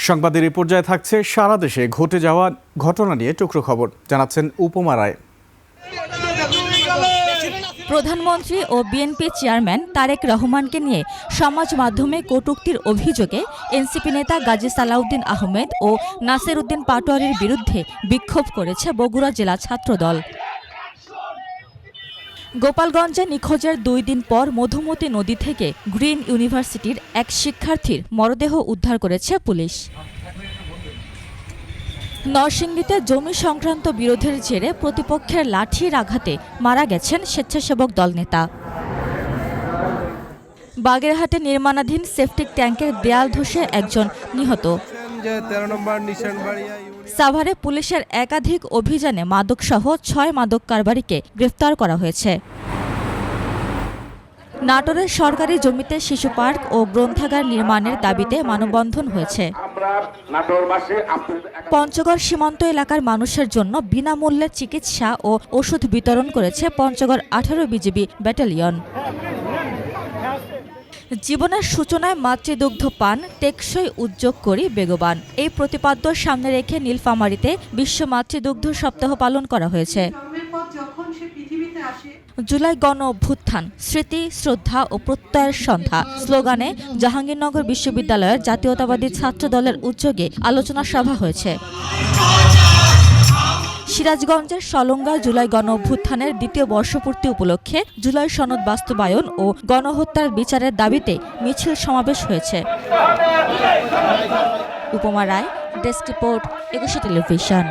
সংবাদের এই পর্যায়ে থাকছে সারা দেশে ঘটে যাওয়া ঘটনা নিয়ে টুকরো খবর জানাচ্ছেন উপমা রায়। প্রধানমন্ত্রী ও বিএনপি চেয়ারম্যান তারেক রহমানকে নিয়ে সমাজ মাধ্যমে কটূক্তির অভিযোগে এনসিপি নেতা গাজী সালাউদ্দিন আহমেদ ও নাসির উদ্দিন পাটোয়ারির বিরুদ্ধে বিক্ষোভ করেছে বগুড়া জেলা ছাত্রদল। গোপালগঞ্জে নিখোঁজের 2 দিন পর মধুমতি নদী থেকে গ্রিন ইউনিভার্সিটির এক শিক্ষার্থীর মরদেহ উদ্ধার করেছে পুলিশ। নরসিংদীতে জমি সংক্রান্ত বিরোধের জেরে প্রতিপক্ষের লাঠির আঘাতে মারা গেছেন স্বেচ্ছাসেবক দল নেতা। বাগেরহাটে নির্মাণাধীন সেপটিক ট্যাঙ্কের দেয়াল ধসে একজন নিহত। সাভারে পুলিশের একাধিক অভিযানে মাদকসহ 6 মাদক কারবারিকে গ্রেফতার করা হয়েছে। নাটোরের সরকারি জমিতে শিশু পার্ক ও গ্রন্থাগার নির্মাণের দাবিতে মানববন্ধন হয়েছে। পঞ্চগড় সীমান্ত এলাকার মানুষের জন্য বিনামূল্যে চিকিৎসা ও ওষুধ বিতরণ করেছে পঞ্চগড় 18 বিজিবি ব্যাটালিয়ন। জীবনের সূচনায় মাতৃদুগ্ধ পান টেকসই উদ্যোগ করি বেগবান, এই প্রতিপাদ্য সামনে রেখে নীলফামারীতে বিশ্ব মাতৃদুগ্ধ সপ্তাহ পালন করা হয়েছে। জুলাই গণ অভ্যুত্থান, স্মৃতি, শ্রদ্ধা ও প্রত্যয়ের সন্ধ্যা স্লোগানে জাহাঙ্গীরনগর বিশ্ববিদ্যালয়ের জাতীয়তাবাদী ছাত্র দলের উদ্যোগে আলোচনা সভা হয়েছে। সিরাজগঞ্জের সলঙ্গা জুলাই গণ অভ্যুত্থানের 2য় বর্ষপূর্তি উপলক্ষে জুলাই সনদ বাস্তবায়ন ও গণহত্যার বিচারের দাবিতে মিছিল সমাবেশ হয়েছে। উপমা রায়, ডেস্ক রিপোর্ট, 21 টেলিভিশন।